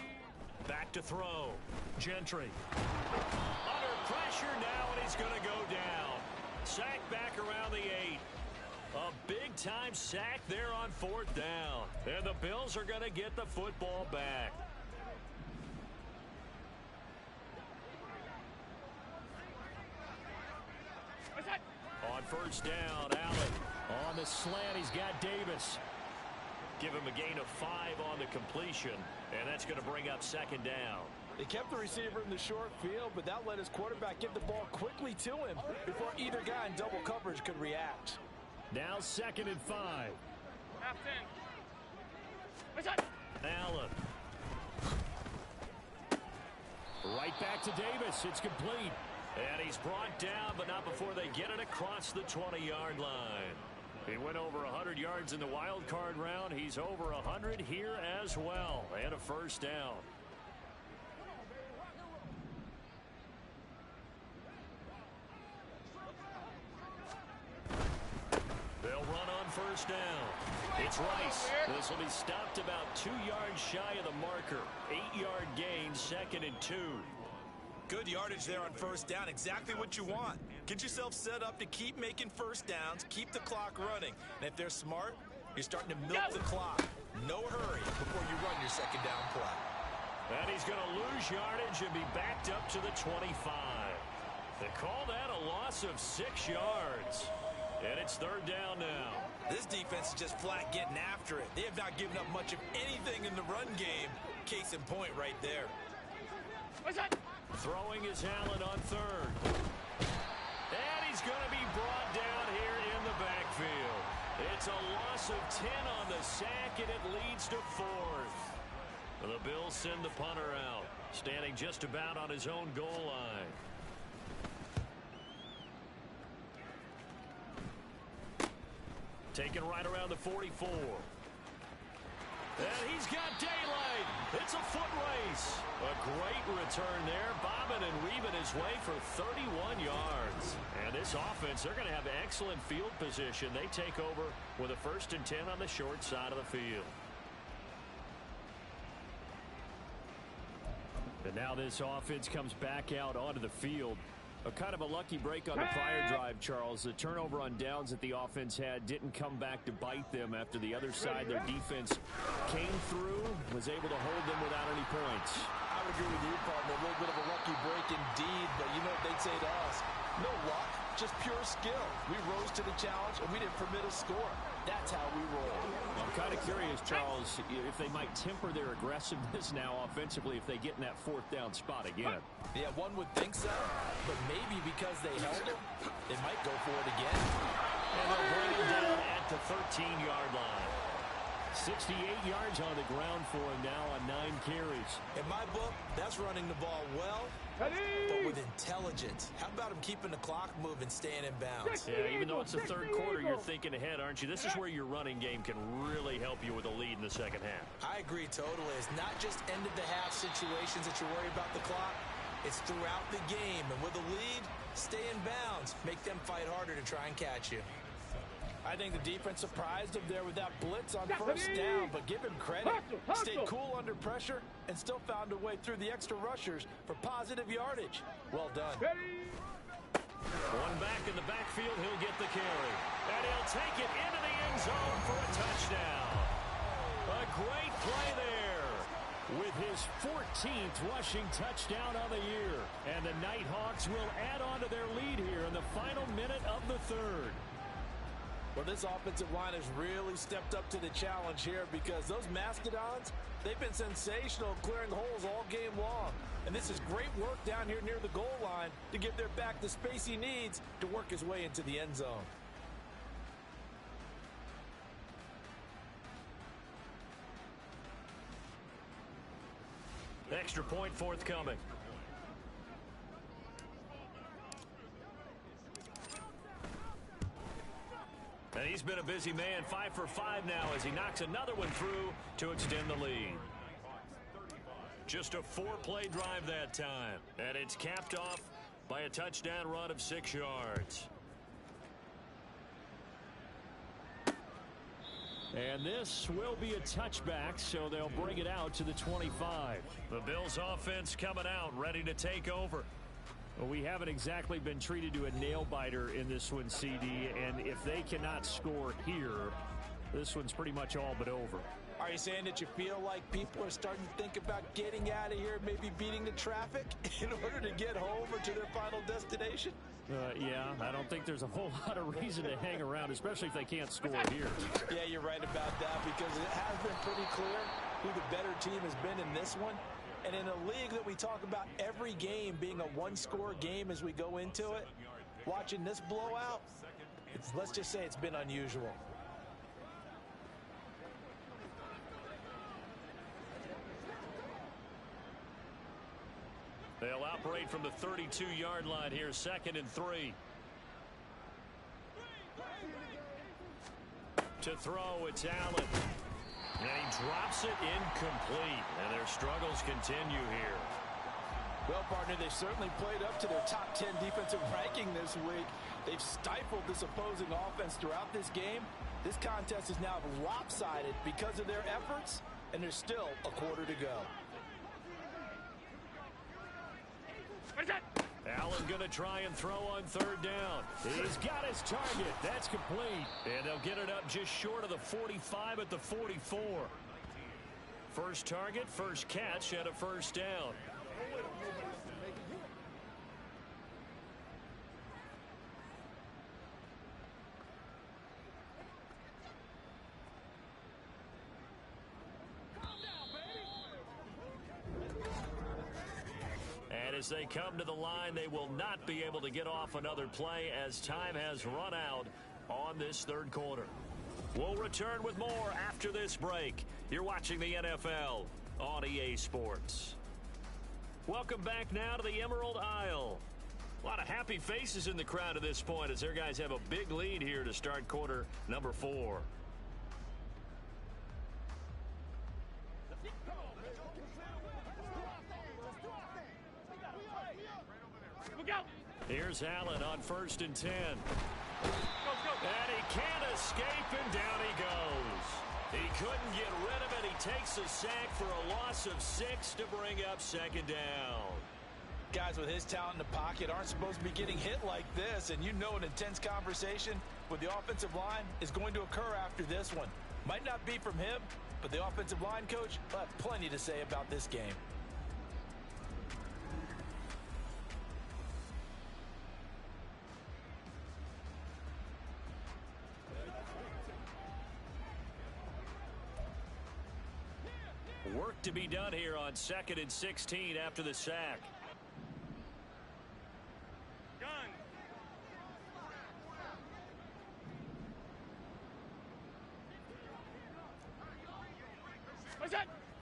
Back to throw. Gentry. Under pressure now, and he's going to go down. Sack back around the 8. A big-time sack there on 4th down. And the Bills are going to get the football back. On 1st down, Allen. On the slant, he's got Davis. Give him a gain of 5 on the completion, and that's going to bring up 2nd down. They kept the receiver in the short field, but that let his quarterback get the ball quickly to him before either guy in double coverage could react. Now 2nd and 5. Half 10. Allen. Right back to Davis. It's complete. And he's brought down, but not before they get it across the 20-yard line. He went over 100 yards in the wild card round. He's over 100 here as well. And a 1st down. They'll run on 1st down. It's Rice. This will be stopped about 2 yards shy of the marker. 8-yard gain, 2nd and 2. Good yardage there on 1st down. Exactly what you want. Get yourself set up to keep making 1st downs, keep the clock running. And if they're smart, you're starting to milk the clock. No hurry before you run your 2nd down play. And he's going to lose yardage and be backed up to the 25. They call that a loss of 6 yards. And it's 3rd down now. This defense is just flat getting after it. They have not given up much of anything in the run game. Case in point right there. Throwing is Allen on 3rd. And he's going to be brought down here in the backfield. It's a loss of 10 on the sack, and it leads to 4th. The Bills send the punter out, standing just about on his own goal line. Taken right around the 44. And he's got daylight. It's a foot race. A great return there, bobbing and weaving his way for 31 yards. And this offense, they're going to have excellent field position. They take over with a 1st and 10 on the short side of the field. And now this offense comes back out onto the field. A kind of a lucky break on the prior drive, Charles. The turnover on downs that the offense had didn't come back to bite them after the other side. Their defense came through, was able to hold them without any points. I would agree with you, partner. A little bit of a lucky break indeed, but you know what they'd say to us? No luck, just pure skill. We rose to the challenge, and we didn't permit a score. That's how we roll. I'm kind of curious, Charles, if they might temper their aggressiveness now offensively if they get in that 4th down spot again. Yeah, one would think so, but maybe because they held him, they might go for it again. And they'll bring him down at the 13-yard line. 68 yards on the ground for him now on 9 carries. In my book, that's running the ball well, but with intelligence. How about him keeping the clock moving, staying in bounds? Yeah, even though it's the 3rd quarter, you're thinking ahead, aren't you? This is where your running game can really help you with a lead in the 2nd half. I agree totally. It's not just end-of-the-half situations that you're worried about the clock. It's throughout the game. And with a lead, stay in bounds. Make them fight harder to try and catch you. I think the defense surprised him there with that blitz on 1st down, but give him credit. Stayed cool under pressure and still found a way through the extra rushers for positive yardage. Well done. One back in the backfield, he'll get the carry. And he'll take it into the end zone for a touchdown. A great play there with his 14th rushing touchdown of the year. And the Nighthawks will add on to their lead here in the final minute of the 3rd. Well, this offensive line has really stepped up to the challenge here because those Mastodons, they've been sensational clearing holes all game long. And this is great work down here near the goal line to give their back the space he needs to work his way into the end zone. Extra point forthcoming. And he's been a busy man, 5 for 5 now as he knocks another one through to extend the lead. Just a 4-play drive that time. And it's capped off by a touchdown run of 6 yards. And this will be a touchback, so they'll bring it out to the 25. The Bills offense coming out, ready to take over. Well, we haven't exactly been treated to a nail-biter in this one, CD, and if they cannot score here, this one's pretty much all but over. Are you saying that you feel like people are starting to think about getting out of here, maybe beating the traffic in order to get home or to their final destination? Yeah, I don't think there's a whole lot of reason to hang around, especially if they can't score here. Yeah, you're right about that because it has been pretty clear who the better team has been in this one. And in a league that we talk about every game being a one-score game as we go into it, watching this blowout, let's just say it's been unusual. They'll operate from the 32-yard line here, 2nd and 3. To throw, it's Allen. And he drops it incomplete. And their struggles continue here. Well, partner, they've certainly played up to their top 10 defensive ranking this week. They've stifled this opposing offense throughout this game. This contest is now lopsided because of their efforts, and there's still a quarter to go. Allen going to try and throw on 3rd down. He's got his target. That's complete. And they'll get it up just short of the 45 at the 44. First target, first catch, and a 1st down. As they come to the line, they will not be able to get off another play as time has run out on this 3rd quarter. We'll return with more after this break. You're watching the NFL on EA Sports. Welcome back now to the Emerald Isle. A lot of happy faces in the crowd at this point as their guys have a big lead here to start quarter number 4. Here's Allen on 1st and 10. And he can't escape, and down he goes. He couldn't get rid of it. He takes a sack for a loss of 6 to bring up 2nd down. Guys with his talent in the pocket aren't supposed to be getting hit like this, and you know an intense conversation with the offensive line is going to occur after this one. Might not be from him, but the offensive line coach will have plenty to say about this game. Work to be done here on 2nd and 16 after the sack.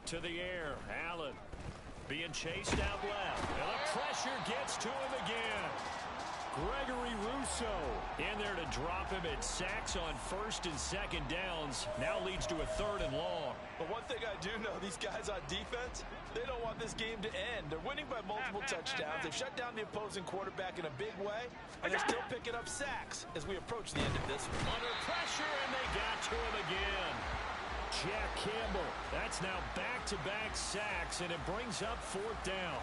To the air, Allen being chased out left, and the pressure gets to him again. Gregory Rousseau in there to drop him at sacks on 1st and 2nd downs. Now leads to a 3rd and long. But one thing I do know, these guys on defense, they don't want this game to end. They're winning by multiple touchdowns. They've shut down the opposing quarterback in a big way, and they're still picking up sacks as we approach the end of this one. Under pressure, and they got to him again. Jack Campbell, that's now back-to-back sacks, and it brings up 4th down.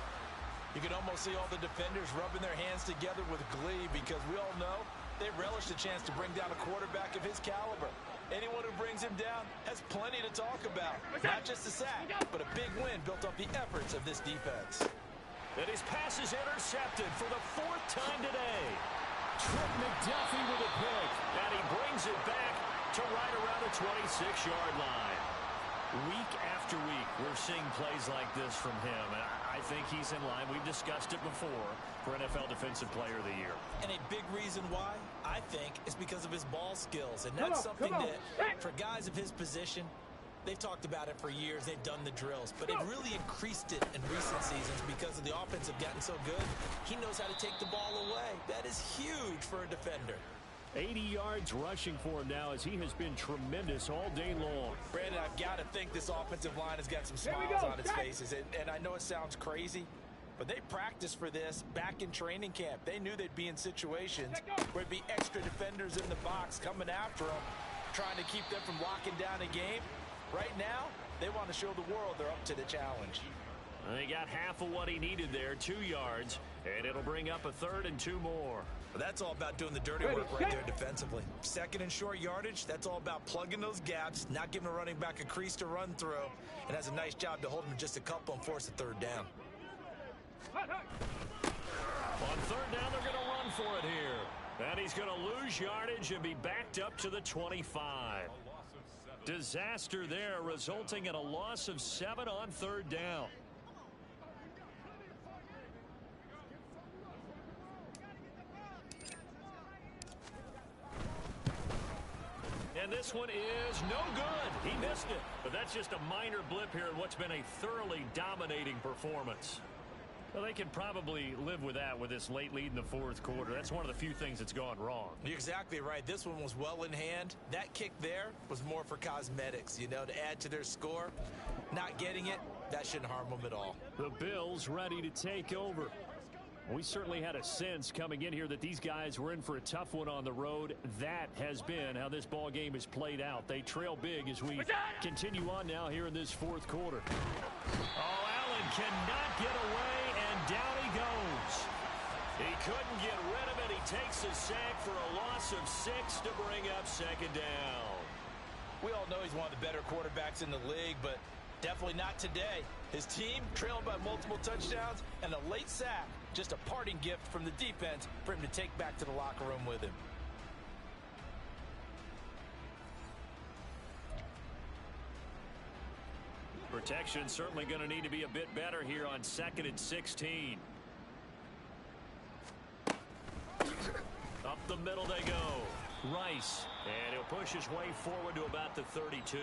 You can almost see all the defenders rubbing their hands together with glee because we all know they relish the chance to bring down a quarterback of his caliber. Anyone who brings him down has plenty to talk about. Not just a sack, but a big win built off the efforts of this defense. And his pass is intercepted for the 4th time today. Trent McDuffie with a pick. And he brings it back to right around the 26-yard line. Week after week, we're seeing plays like this from him. And I think he's in line. We've discussed it before for NFL Defensive Player of the Year. And a big reason why, I think, is because of his ball skills. And that's something that, for guys of his position, they've talked about it for years. They've done the drills. But they've really increased it in recent seasons because of the offense have gotten so good. He knows how to take the ball away. That is huge for a defender. 80 yards rushing for him now as he has been tremendous all day long. Brandon, I've got to think this offensive line has got some smiles on its faces. And I know it sounds crazy, but they practiced for this back in training camp. They knew they'd be in situations where there'd be extra defenders in the box coming after them, trying to keep them from locking down a game. Right now, they want to show the world they're up to the challenge. They got half of what he needed there, 2 yards, and it'll bring up a 3rd and 2 more. Well, that's all about doing the dirty work right there defensively. 2nd and short yardage, that's all about plugging those gaps, not giving a running back a crease to run through, and has a nice job to hold him just a couple and force a 3rd down. On 3rd down, they're going to run for it here. And he's going to lose yardage and be backed up to the 25. Disaster there, resulting in a loss of 7 on 3rd down. And this one is no good. He missed it. But that's just a minor blip here in what's been a thoroughly dominating performance. Well, they can probably live with that with this late lead in the 4th quarter. That's one of the few things that's gone wrong. You're exactly right. This one was well in hand. That kick there was more for cosmetics, you know, to add to their score. Not getting it, that shouldn't harm them at all. The Bills ready to take over. We certainly had a sense coming in here that these guys were in for a tough one on the road. That has been how this ball game has played out. They trail big as we continue on now here in this 4th quarter. Oh, Allen cannot get away, and down he goes. He couldn't get rid of it. He takes a sack for a loss of 6 to bring up 2nd down. We all know he's one of the better quarterbacks in the league, but definitely not today. His team trailed by multiple touchdowns, and a late sack, just a parting gift from the defense for him to take back to the locker room with him. Protection certainly going to need to be a bit better here on 2nd and 16. Up the middle they go. Rice. And he'll push his way forward to about the 32.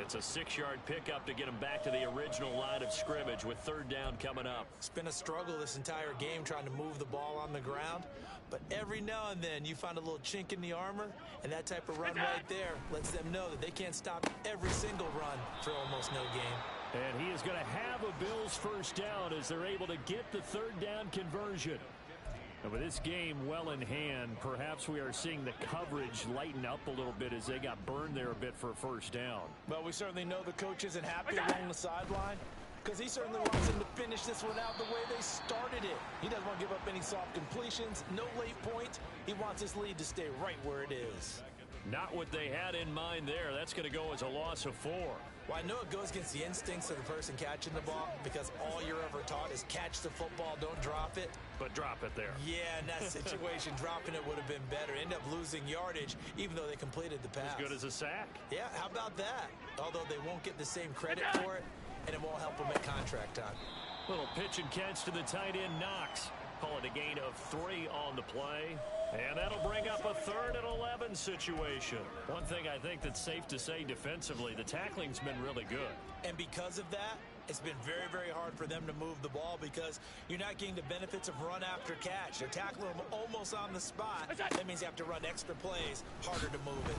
It's a 6-yard pickup to get him back to the original line of scrimmage with 3rd down coming up. It's been a struggle this entire game trying to move the ball on the ground. But every now and then you find a little chink in the armor, and that type of run right there lets them know that they can't stop every single run for almost no gain. And he is going to have a Bills 1st down as they're able to get the 3rd down conversion. And with this game well in hand, perhaps we are seeing the coverage lighten up a little bit as they got burned there a bit for a 1st down. Well, we certainly know the coach isn't happy along the sideline because he certainly wants them to finish this one out the way they started it. He doesn't want to give up any soft completions, no late points. He wants his lead to stay right where it is. Not what they had in mind there. That's going to go as a loss of 4. Well, I know it goes against the instincts of the person catching the ball because all you're ever taught is catch the football, don't drop it. But drop it there. Yeah, in that situation, dropping it would have been better. End up losing yardage, even though they completed the pass. As good as a sack. Yeah, how about that? Although they won't get the same credit for it, and it won't help them at contract time. Little pitch and catch to the tight end, Knox. Call it a gain of 3 on the play. And that'll bring up a 3rd and 11 situation. One thing I think that's safe to say defensively, the tackling's been really good. And because of that, it's been very, very hard for them to move the ball because you're not getting the benefits of run after catch. They're tackling them almost on the spot. That means you have to run extra plays, harder to move it.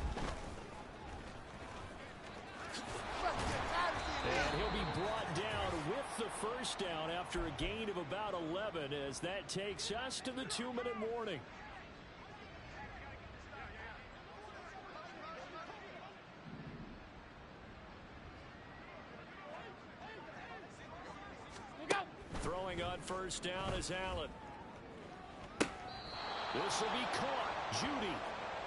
And he'll be brought down with the 1st down after a gain of about 11 as that takes us to the 2-minute warning. Throwing on 1st down is Allen. This will be caught. Judy.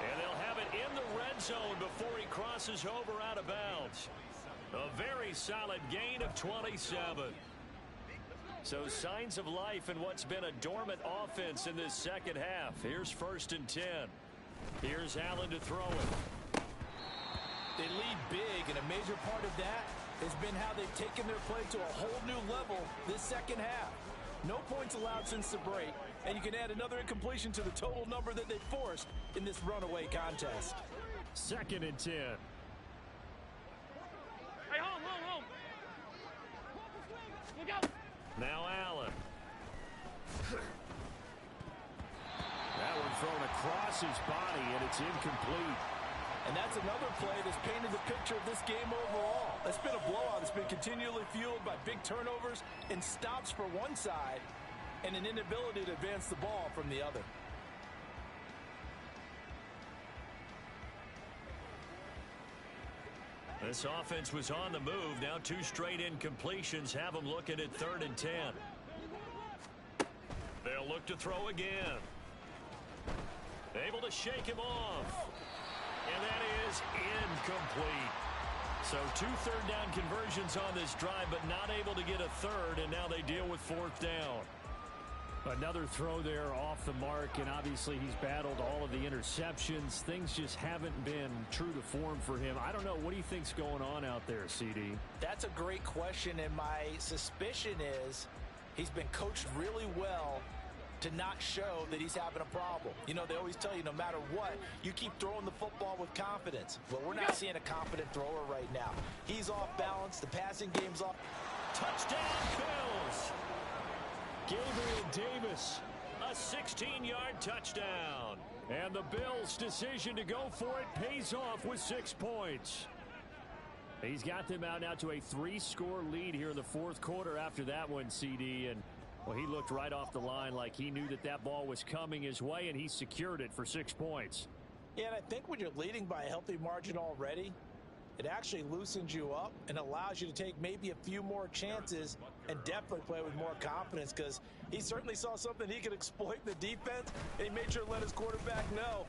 And they'll have it in the red zone before he crosses over out of bounds. A very solid gain of 27. So signs of life in what's been a dormant offense in this second half. Here's 1st and 10. Here's Allen to throw it. They lead big, and a major part of that has been how they've taken their play to a whole new level this second half. No points allowed since the break, and you can add another incompletion to the total number that they forced in this runaway contest. 2nd and 10. Hey, home. Look out. Now Allen. That one thrown across his body, and it's incomplete. And that's another play that's painted the picture of this game overall. It's been a blowout. It's been continually fueled by big turnovers and stops for one side and an inability to advance the ball from the other. This offense was on the move. Now 2 straight incompletions have them looking at 3rd and 10. They'll look to throw again. Able to shake him off. And that is incomplete. So 2 third-down conversions on this drive, but not able to get a third, and now they deal with 4th down. Another throw there off the mark, and obviously he's battled all of the interceptions. Things just haven't been true to form for him. I don't know. What do you think's going on out there, CD? That's a great question, and my suspicion is he's been coached really well to not show that he's having a problem. You know, they always tell you no matter what, you keep throwing the football with confidence. Well, we're not seeing a confident thrower right now. He's off balance. The passing game's off. Touchdown, Bills! Gabriel Davis, a 16-yard touchdown. And the Bills' decision to go for it pays off with 6 points. He's got them out now to a 3-score lead here in the 4th quarter after that one, CD. And, well, he looked right off the line like he knew that that ball was coming his way, and he secured it for 6 points. Yeah, and I think when you're leading by a healthy margin already, it actually loosens you up and allows you to take maybe a few more chances and definitely play with more confidence, because he certainly saw something he could exploit in the defense, and he made sure to let his quarterback know,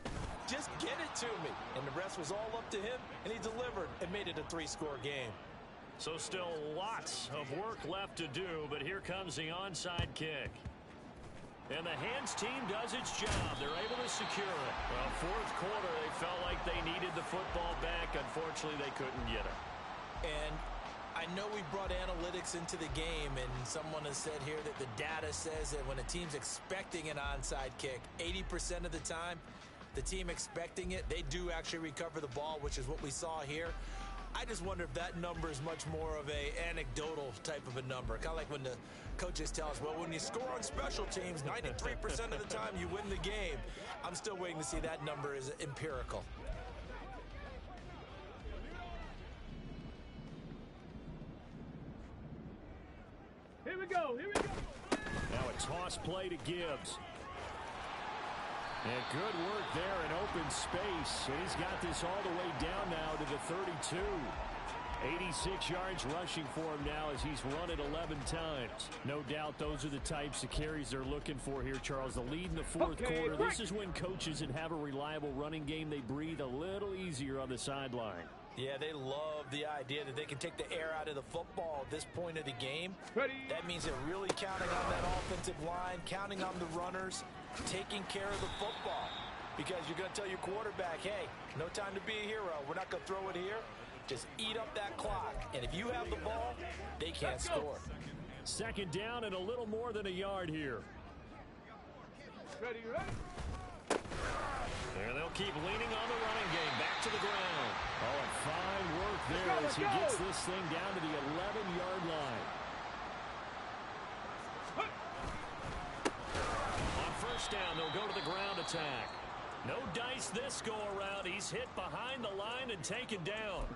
just get it to me. And the rest was all up to him, and he delivered and made it a 3-score game. So still lots of work left to do, but here comes the onside kick. And the hands team does its job. They're able to secure it. Well, 4th quarter, they felt like they needed the football back. Unfortunately, they couldn't get it. And I know we brought analytics into the game, and someone has said here that the data says that when a team's expecting an onside kick, 80% of the time, the team expecting it, they do actually recover the ball, which is what we saw here. I just wonder if that number is much more of a anecdotal type of a number. Kind of like when the coaches tell us, well, when you score on special teams, 93% of the time you win the game. I'm still waiting to see that number is empirical. Here we go. Now a toss play to Gibbs. And good work there in open space. And he's got this all the way down now to the 32. 86 yards rushing for him now as he's run it 11 times. No doubt those are the types of carries they're looking for here, Charles. The lead in the 4th quarter. This is when coaches that have a reliable running game, they breathe a little easier on the sideline. Yeah, they love the idea that they can take the air out of the football at this point of the game. That means they're really counting on that offensive line, counting on the runners, taking care of the football. Because you're going to tell your quarterback, hey, no time to be a hero. We're not going to throw it here. Just eat up that clock. And if you have the ball, they can't score. 2nd down and a little more than a yard here. Ready. There they'll keep leaning on the running game. Back to the ground. Oh, and fine work there as he gets this thing down to the 11-yard line. On 1st down, they'll go to the ground attack. No dice this go-around. He's hit behind the line and taken down.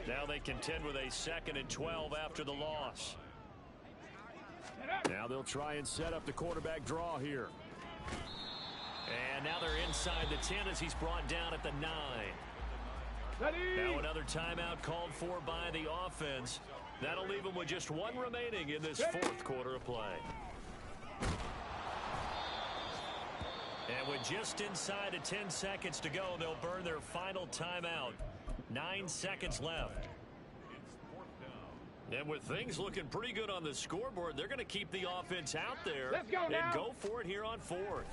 Now they contend with a 2nd and 12 after the loss. Now they'll try and set up the quarterback draw here. And now they're inside the 10 as he's brought down at the 9. Now another timeout called for by the offense. That'll leave them with just 1 remaining in this 4th quarter of play. And with just inside of 10 seconds to go, they'll burn their final timeout. 9 seconds left. And with things looking pretty good on the scoreboard, they're going to keep the offense out there. Let's go now. And go for it here on 4th.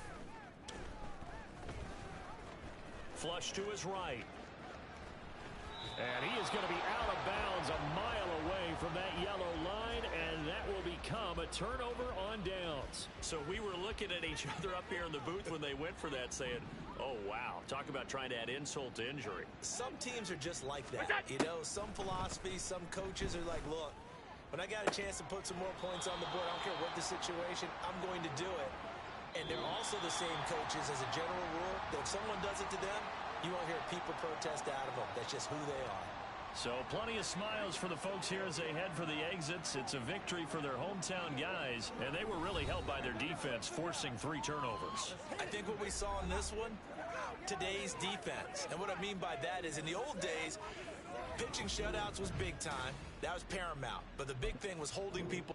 Flush to his right. And he is going to be out of bounds a mile away from that yellow line, and that will become a turnover on downs. So we were looking at each other up here in the booth when they went for that saying, oh, wow, talk about trying to add insult to injury. Some teams are just like that. You know, some philosophies, some coaches are like, look, when I got a chance to put some more points on the board, I don't care what the situation, I'm going to do it. And they're also the same coaches as a general rule that if someone does it to them, you won't hear people protest out of them. That's just who they are. So plenty of smiles for the folks here as they head for the exits. It's a victory for their hometown guys, and they were really helped by their defense, forcing 3 turnovers. I think what we saw in this one, today's defense. And what I mean by that is in the old days, pitching shutouts was big time. That was paramount. But the big thing was holding people